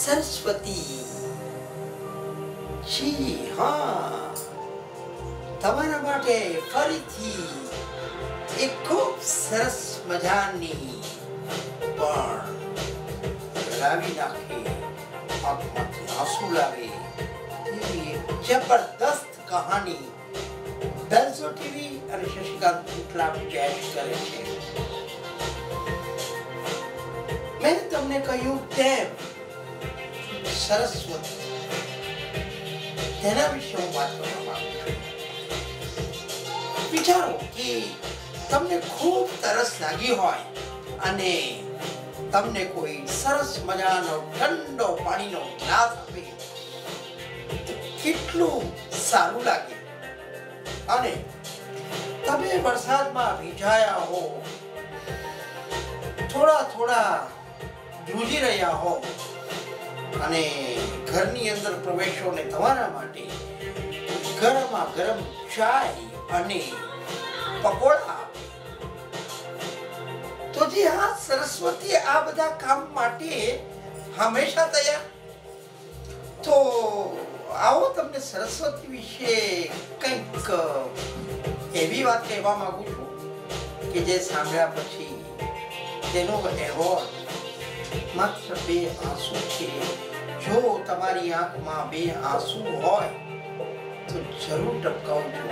સરસ્વતી, જી હા, તમારા માટે ફરીથી એક ખૂબ સરસ મજાની પણ લાવી નાખી, આંખમાંથી આંસુ લાવે એવી જબરદસ્ત કહાની બેલ્સો ટીવી અને શશિકાંત ઉટલા પેશ કરે છે. મેં તમને કહ્યું તેમ સરસ્વતી, તેના વિશે હું વાત કરવા માંગુ છું. વિચારો કે તમને ખૂબ તરસ લાગી હોય અને તમને કોઈ સરસ મજાનો ઠંડો પાણીનો ગ્લાસ આપે તો કેટલું સારું લાગે. અને તમે વરસાદમાં ભીંજાયા હો, થોડા ધ્રુજી રહ્યા હો અને ઘરની અંદર પ્રવેશો ને તમારા માટે ગરમા ગરમ ચાય અને પકોડા, તો જે આ સરસ્વતી આ બધા કામ માટે હંમેશા તૈયાર. તો આવો તમને સરસ્વતી વિશે કંઈક એવી વાત કહેવા માંગુ છું કે જે સાંભળ્યા પછી તેનો એવોર્ડ માત્ર 2 આંસુ છે. જો તમારી આંખમાં 2 આંસુ હોય તો જરૂર ટપકાવજો.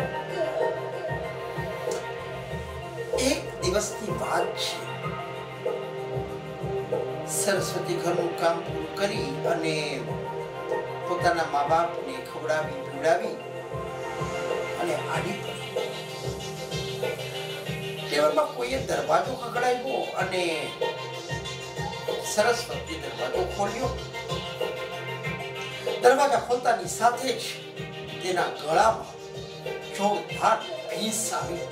એક દિવસની વાત છે. સરસ્વતી ઘરનું કામ પૂરું કરી અને પોતાના મા બાપને ખવડાવી પીવડાવી અને આડી પડી. તેવામાં કોઈએ દરવાજો ખખડાવ્યો અને સરસ્વતી દરવાજો ખોલ્યો. દરવાજા ખોલતાની સાથે જ તેના ગળામાં જોરદાર ભીંસ આવી.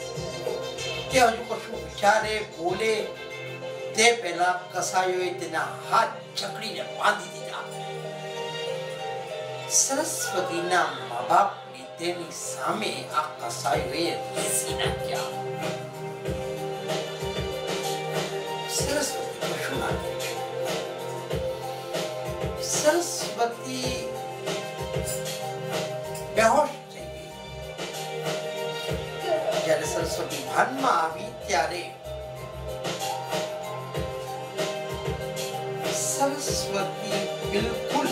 તે હજુ કશું વિચારે બોલે તે પહેલા કસાયોએ તેના હાથ જકડીને બાંધી દીધા. સરસ્વતીના મા બાપને તેની સામે આ કસાયોએ બેસી નાખ્યા. સરસ્વતી કશું ના કહે. સરસ્વતી બેહોશ થઈ ગઈ. જ્યારે સરસ્વતી ભાનમાં આવી ત્યારે સરસ્વતી બિલકુલ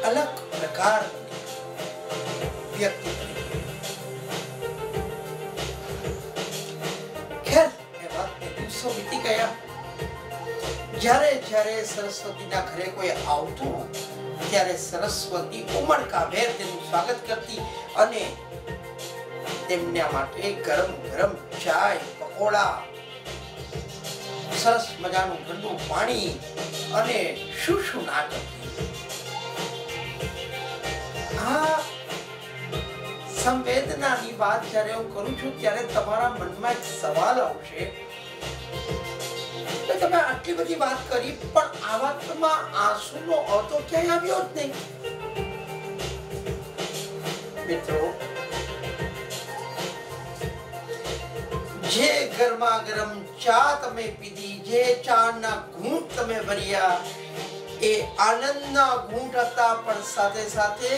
અલગ પ્રકારની વ્યક્તિ બની. ખેર, એ વાતને દિવસો વીતી ગયા. જ્યારે સરસ્વતીના ઘરે કોઈ આવતું ત્યારે સરસ્વતી ઉમળકાભેર તેનું સ્વાગત કરતી અને તેમના માટે ગરમ ગરમ ચાય, પકોડા, સરસ મજાનું ઠંડુ પાણી અને શું ના કરતી. આ સંવેદનાની વાત જ્યારે હું કરું છું ત્યારે તમારા મનમાં એક સવાલ આવશે કે તમે આટલી બધી વાત કરી પણ આ વાતમાં આંસુનો અર્થ ક્યાંય આવ્યો જ નહીં. મિત્રો, જે ગરમા ગરમ ચા તમે પીધી, જે ચાના ઘૂંટ તમે ભર્યા, એ આનંદના ઘૂંટ હતા પણ સાથે સાથે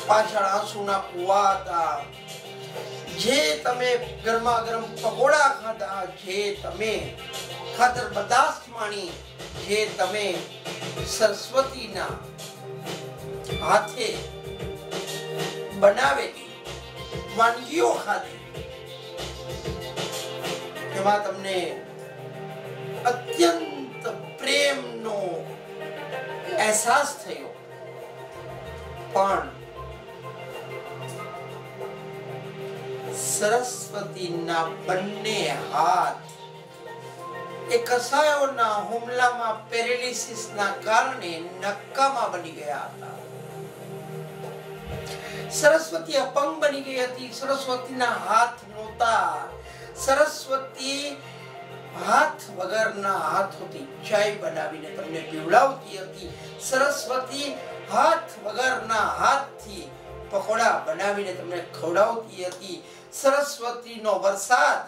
પાછળ આંસુના કુવા હતા. જે તમે ગરમા ગરમ પકોડા ખાધા, જે તમે ખાતર બરદાસ્ત માણી, જે તમે સરસ્વતીના હાથે બનાવેલી વાનગીઓ ખાધી, એમાં તમને અત્યંત પ્રેમનો અહેસાસ થયો. પણ સરસ્વતીના બંને હાથ એ કસાયોના હુમલામાં પેરેલિસિસના કારણે નકામા બની ગયા હતા. સરસ્વતી અપંગ બની ગઈ હતી. સરસ્વતીના હાથ નહોતા. સરસ્વતી હાથ વગરના હાથોથી ચાય બનાવીને તમને પીવડાવતી હતી. સરસ્વતી હાથ વગરના હાથથી પકોડા બનાવીને તમને ખવડાવતી હતી. સરસ્વતીનો વરસાદ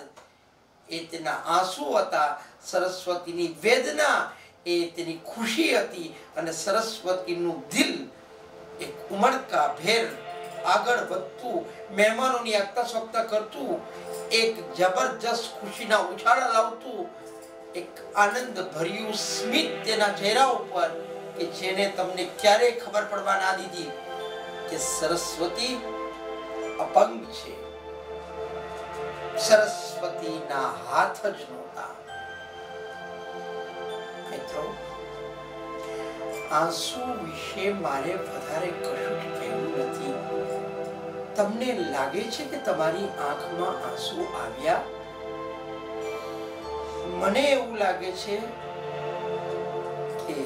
એ તેના આંસુ હતા, સરસ્વતીની વેદના એ તેની ખુશી હતી, અને સરસ્વતીનું દિલ એક ઉમળકા ભેર આગળ વધતું, મહેમાનોની આગતા સ્વાગતા કરતું, એક જબરજસ્ત ખુશીના ઉછાળા લાવતું, એક આનંદ ભર્યું સ્મિત તેના ચહેરા ઉપર કે જેને તમને ક્યારેય ખબર પડવા ના દીધી કે સરસ્વતી અપંગ છે. સરસ્વતીના હાથ જ નહોતા. મિત્રો, આંસુ વિશે મારે વધારે કશું જ કહેવું નથી. તમને લાગે છે કે તમારી આંખમાં આંસુ આવ્યા? મને એવું લાગે છે કે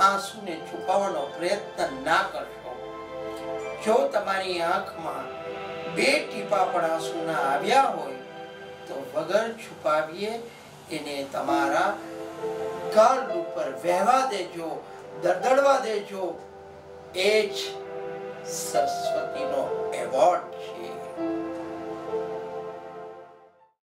આંસુને છુપાવવાનો પ્રયત્ન ના કરશો. જો તમારી આંખમાં 2 ટીપા પણ આંસુ ના આવ્યા હોય તો વગર છુપાવીએ એને તમારા ગાલ ઉપર વહેવા દેજો, દળદળવા દેજો. એ જ સરસ્વતીનો એવોર્ડ છે.